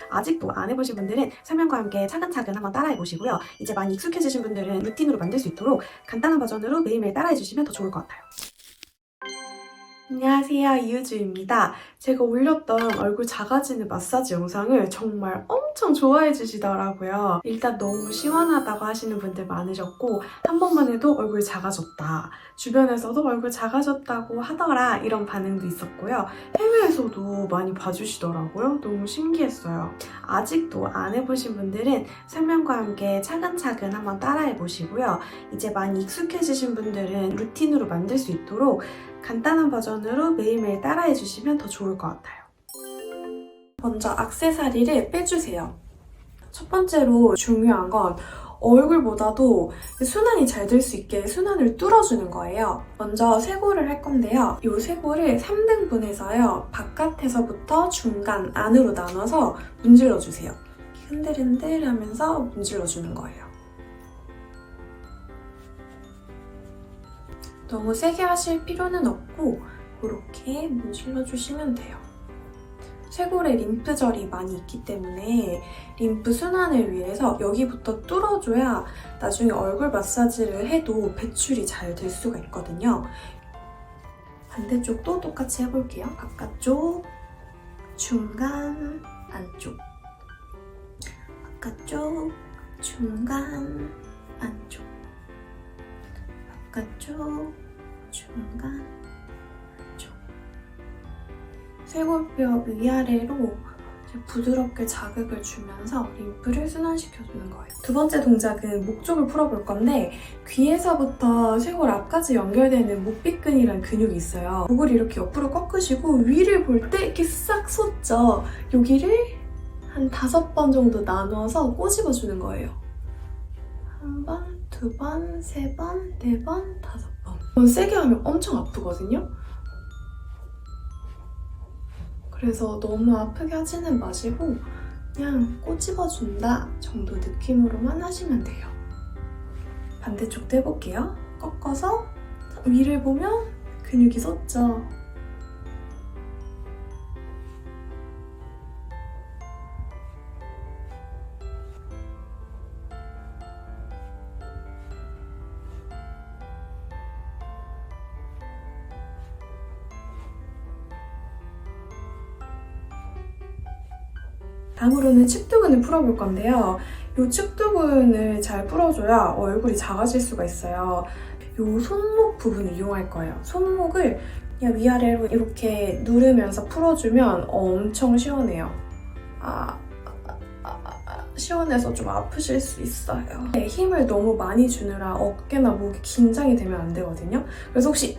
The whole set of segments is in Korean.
아직도 안 해보신 분들은 설명과 함께 차근차근 한번 따라해보시고요. 이제 많이 익숙해지신 분들은 루틴으로 만들 수 있도록 간단한 버전으로 매일매일 따라해주시면 더 좋을 것 같아요. 안녕하세요, 이유주입니다. 제가 올렸던 얼굴 작아지는 마사지 영상을 정말 엄청 좋아해 주시더라고요. 일단 너무 시원하다고 하시는 분들 많으셨고 한 번만 해도 얼굴 작아졌다, 주변에서도 얼굴 작아졌다고 하더라, 이런 반응도 있었고요. 해외에서도 많이 봐주시더라고요. 너무 신기했어요. 아직도 안 해보신 분들은 설명과 함께 차근차근 한번 따라해보시고요. 이제 많이 익숙해지신 분들은 루틴으로 만들 수 있도록 간단한 버전으로 매일매일 따라해주시면 더 좋을 것 같아요. 먼저 액세서리를 빼주세요. 첫 번째로 중요한 건 얼굴보다도 순환이 잘 될 수 있게 순환을 뚫어주는 거예요. 먼저 쇄골을 할 건데요. 이 쇄골을 3등분해서요. 바깥에서부터 중간, 안으로 나눠서 문질러주세요. 흔들흔들 하면서 문질러주는 거예요. 너무 세게 하실 필요는 없고 이렇게 문질러주시면 돼요. 쇄골에 림프절이 많이 있기 때문에 림프 순환을 위해서 여기부터 뚫어줘야 나중에 얼굴 마사지를 해도 배출이 잘 될 수가 있거든요. 반대쪽도 똑같이 해볼게요. 바깥쪽, 중간, 안쪽. 바깥쪽, 중간, 안쪽. 바깥쪽, 중간, 안쪽. 쇄골뼈 위아래로 부드럽게 자극을 주면서 림프를 순환시켜주는 거예요. 두 번째 동작은 목 쪽을 풀어볼 건데 귀에서부터 쇄골 앞까지 연결되는 목비근이라는 근육이 있어요. 목을 이렇게 옆으로 꺾으시고 위를 볼 때 이렇게 싹 솟죠. 여기를 한 5번 정도 나눠서 꼬집어주는 거예요. 한 번, 2번, 3번, 4번, 5번. 세게 하면 엄청 아프거든요? 그래서 너무 아프게 하지는 마시고 그냥 꼬집어준다 정도 느낌으로만 하시면 돼요. 반대쪽도 해볼게요. 꺾어서 위를 보면 근육이 솟죠? 다음으로는 측두근을 풀어볼 건데요. 이 측두근을 잘 풀어줘야 얼굴이 작아질 수가 있어요. 이 손목 부분을 이용할 거예요. 손목을 그냥 위아래로 이렇게 누르면서 풀어주면 엄청 시원해요. 시원해서 좀 아프실 수 있어요. 힘을 너무 많이 주느라 어깨나 목이 긴장이 되면 안 되거든요. 그래서 혹시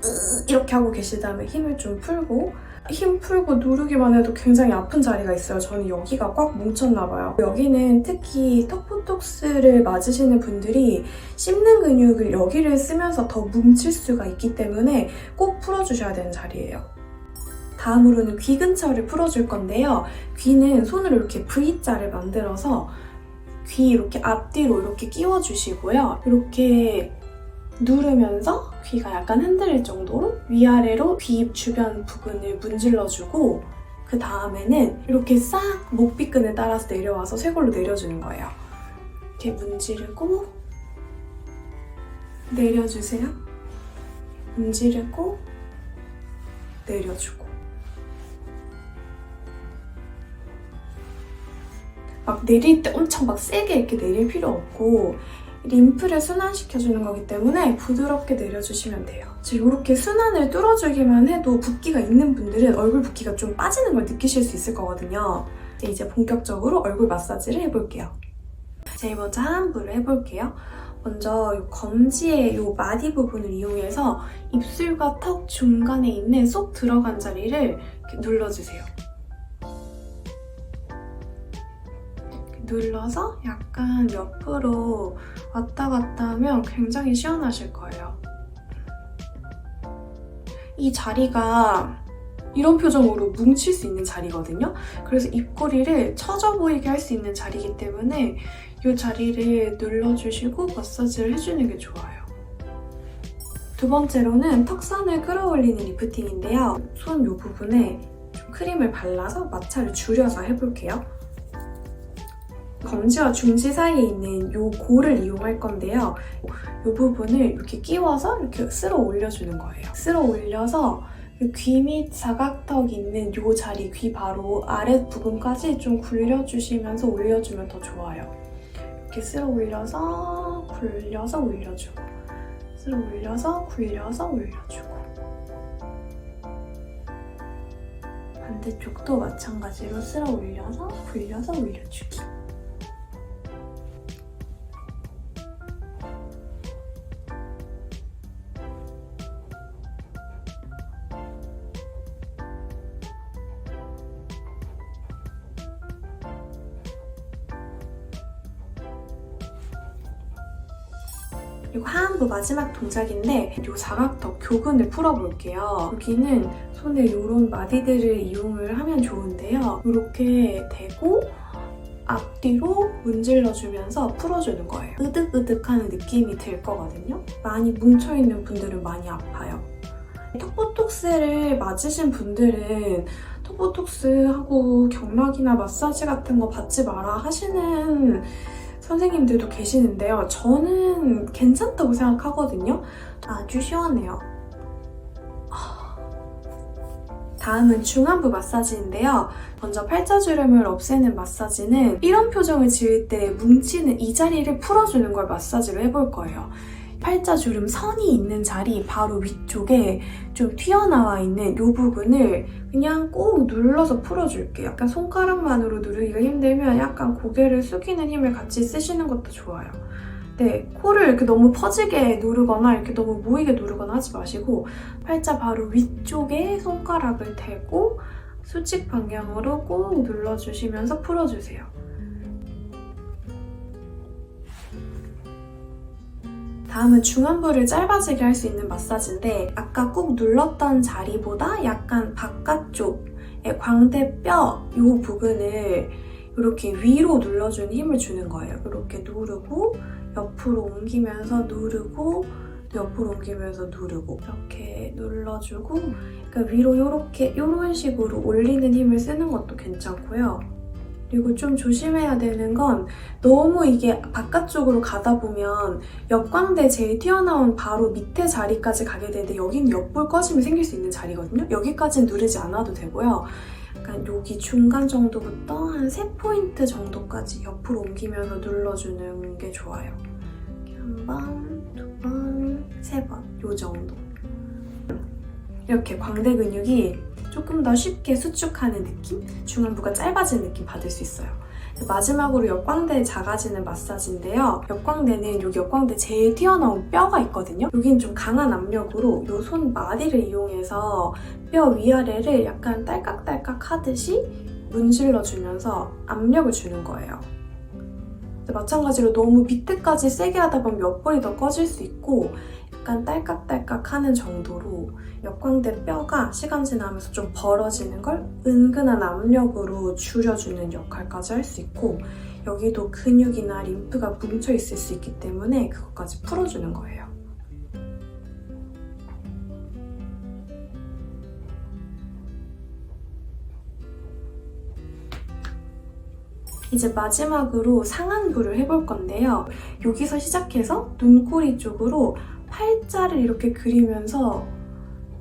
이렇게 하고 계시다면 힘을 좀 풀고, 힘 풀고 누르기만 해도 굉장히 아픈 자리가 있어요. 저는 여기가 꽉 뭉쳤나 봐요. 여기는 특히 턱보톡스를 맞으시는 분들이 씹는 근육을 여기를 쓰면서 더 뭉칠 수가 있기 때문에 꼭 풀어주셔야 되는 자리예요. 다음으로는 귀 근처를 풀어줄 건데요. 귀는 손으로 이렇게 V자를 만들어서 귀 이렇게 앞뒤로 이렇게 끼워주시고요. 이렇게 누르면서 귀가 약간 흔들릴 정도로 위아래로 귀 주변 부분을 문질러주고 그 다음에는 이렇게 싹 목비근을 따라서 내려와서 쇄골로 내려주는 거예요. 이렇게 문지르고 내려주세요. 문지르고 내려주고. 막 내릴 때 엄청 막 세게 이렇게 내릴 필요 없고 림프를 순환시켜주는 거기 때문에 부드럽게 내려주시면 돼요. 지금 이렇게 순환을 뚫어주기만 해도 붓기가 있는 분들은 얼굴 붓기가 좀 빠지는 걸 느끼실 수 있을 거거든요. 이제 본격적으로 얼굴 마사지를 해볼게요. 제일 먼저 하안부를 해볼게요. 먼저 이 검지의 이 마디 부분을 이용해서 입술과 턱 중간에 있는 쏙 들어간 자리를 이렇게 눌러주세요. 눌러서 약간 옆으로 왔다 갔다 하면 굉장히 시원하실 거예요. 이 자리가 이런 표정으로 뭉칠 수 있는 자리거든요. 그래서 입꼬리를 처져 보이게 할 수 있는 자리이기 때문에 이 자리를 눌러주시고 마사지를 해주는 게 좋아요. 두 번째로는 턱선을 끌어올리는 리프팅인데요. 손 이 부분에 좀 크림을 발라서 마찰을 줄여서 해볼게요. 검지와 중지 사이에 있는 이 골을 이용할 건데요. 이 부분을 이렇게 끼워서 이렇게 쓸어 올려주는 거예요. 쓸어 올려서 귀 밑 사각턱 있는 이 자리, 귀 바로 아래 부분까지 좀 굴려주시면서 올려주면 더 좋아요. 이렇게 쓸어 올려서 굴려서 올려주고, 쓸어 올려서 굴려서 올려주고, 반대쪽도 마찬가지로 쓸어 올려서 굴려서 올려주기. 그리고 하안부 마지막 동작인데 이 사각턱 교근을 풀어볼게요. 여기는 손에 이런 마디들을 이용을 하면 좋은데요. 이렇게 대고 앞뒤로 문질러주면서 풀어주는 거예요. 으득으득하는 느낌이 들 거거든요. 많이 뭉쳐있는 분들은 많이 아파요. 턱보톡스를 맞으신 분들은 턱보톡스하고 경락이나 마사지 같은 거 받지 마라 하시는 선생님들도 계시는데요. 저는 괜찮다고 생각하거든요. 아주 시원해요. 다음은 중안부 마사지인데요. 먼저 팔자주름을 없애는 마사지는 이런 표정을 지을 때 뭉치는 이 자리를 풀어주는 걸 마사지로 해볼 거예요. 팔자주름 선이 있는 자리 바로 위쪽에 좀 튀어나와 있는 이 부분을 그냥 꼭 눌러서 풀어줄게요. 약간 손가락만으로 누르기가 힘들면 약간 고개를 숙이는 힘을 같이 쓰시는 것도 좋아요. 네, 코를 이렇게 너무 퍼지게 누르거나 이렇게 너무 모이게 누르거나 하지 마시고 팔자 바로 위쪽에 손가락을 대고 수직 방향으로 꼭 눌러주시면서 풀어주세요. 다음은 중안부를 짧아지게 할 수 있는 마사지인데 아까 꾹 눌렀던 자리보다 약간 바깥쪽의 광대뼈 이 부분을 이렇게 위로 눌러주는 힘을 주는 거예요. 이렇게 누르고 옆으로 옮기면서 누르고 옆으로 옮기면서 누르고 이렇게 눌러주고 그러니까 위로 이런 식으로 올리는 힘을 쓰는 것도 괜찮고요. 그리고 좀 조심해야 되는 건 너무 이게 바깥쪽으로 가다 보면 옆광대 제일 튀어나온 바로 밑에 자리까지 가게 되는데 여기는 옆볼 꺼짐이 생길 수 있는 자리거든요. 여기까지는 누르지 않아도 되고요. 약간 여기 중간 정도부터 한 3포인트 정도까지 옆으로 옮기면서 눌러주는 게 좋아요. 이렇게 1번, 2번, 3번 이 정도. 이렇게 광대 근육이 조금 더 쉽게 수축하는 느낌? 중안부가 짧아지는 느낌 받을 수 있어요. 마지막으로 옆광대 작아지는 마사지인데요. 옆광대는 여기 옆광대 제일 튀어나온 뼈가 있거든요. 여기는 좀 강한 압력으로 이 손 마디를 이용해서 뼈 위아래를 약간 딸깍딸깍 하듯이 문질러주면서 압력을 주는 거예요. 마찬가지로 너무 밑에까지 세게 하다 보면 옆볼이 더 꺼질 수 있고 약간 딸깍딸깍 하는 정도로 옆광대 뼈가 시간 지나면서 좀 벌어지는 걸 은근한 압력으로 줄여주는 역할까지 할 수 있고 여기도 근육이나 림프가 뭉쳐 있을 수 있기 때문에 그것까지 풀어주는 거예요. 이제 마지막으로 상안부를 해볼 건데요. 여기서 시작해서 눈꼬리 쪽으로 팔자를 이렇게 그리면서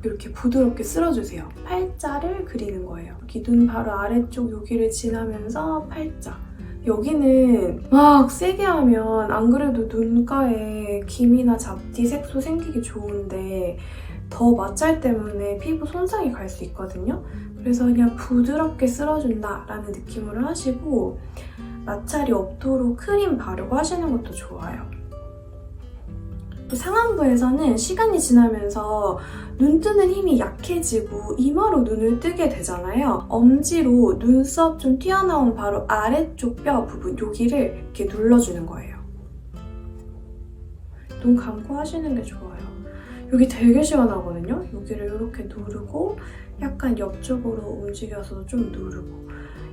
이렇게 부드럽게 쓸어주세요. 팔자를 그리는 거예요. 여기 눈 바로 아래쪽 여기를 지나면서 팔자. 여기는 막 세게 하면 안 그래도 눈가에 기미나 잡티, 색소 생기기 좋은데 더 마찰 때문에 피부 손상이 갈 수 있거든요. 그래서 그냥 부드럽게 쓸어준다라는 느낌으로 하시고 마찰이 없도록 크림 바르고 하시는 것도 좋아요. 또 상안부에서는 시간이 지나면서 눈 뜨는 힘이 약해지고 이마로 눈을 뜨게 되잖아요. 엄지로 눈썹 좀 튀어나온 바로 아래쪽 뼈 부분 여기를 이렇게 눌러주는 거예요. 눈 감고 하시는 게 좋아요. 여기 되게 시원하거든요. 여기를 이렇게 누르고 약간 옆쪽으로 움직여서 좀 누르고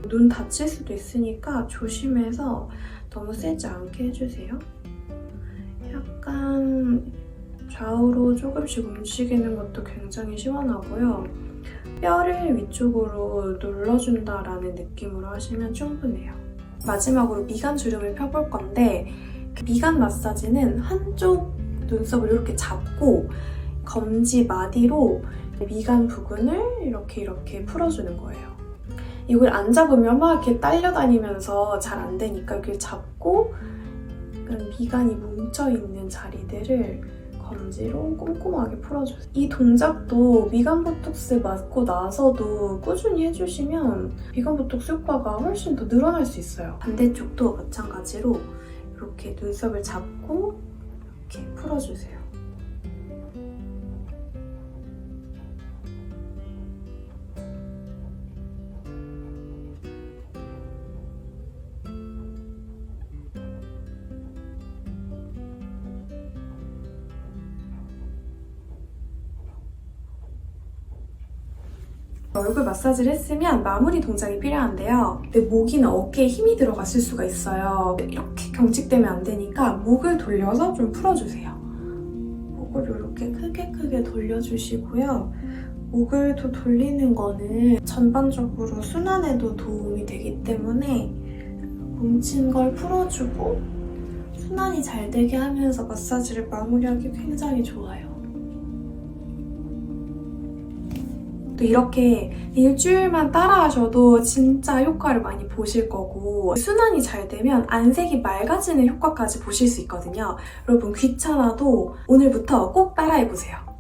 눈 다칠 수도 있으니까 조심해서 너무 세지 않게 해주세요. 약간 좌우로 조금씩 움직이는 것도 굉장히 시원하고요. 뼈를 위쪽으로 눌러준다라는 느낌으로 하시면 충분해요. 마지막으로 미간 주름을 펴볼 건데 그 미간 마사지는 한쪽 눈썹을 이렇게 잡고 검지 마디로 미간 부근을 이렇게 풀어주는 거예요. 이걸 안 잡으면 막 이렇게 딸려다니면서 잘 안 되니까 이렇게 잡고 미간이 뭉쳐있는 자리들을 검지로 꼼꼼하게 풀어주세요. 이 동작도 미간 보톡스 맞고 나서도 꾸준히 해주시면 미간 보톡스 효과가 훨씬 더 늘어날 수 있어요. 반대쪽도 마찬가지로 이렇게 눈썹을 잡고 이렇게 풀어주세요. 얼굴 마사지를 했으면 마무리 동작이 필요한데요. 내 목이나 어깨에 힘이 들어갔을 수가 있어요. 이렇게 경직되면 안 되니까 목을 돌려서 좀 풀어주세요. 목을 이렇게 크게 돌려주시고요. 목을 또 돌리는 거는 전반적으로 순환에도 도움이 되기 때문에 뭉친 걸 풀어주고 순환이 잘 되게 하면서 마사지를 마무리하기 굉장히 좋아요. 또 이렇게 일주일만 따라하셔도 진짜 효과를 많이 보실 거고 순환이 잘 되면 안색이 맑아지는 효과까지 보실 수 있거든요. 여러분 귀찮아도 오늘부터 꼭 따라해보세요.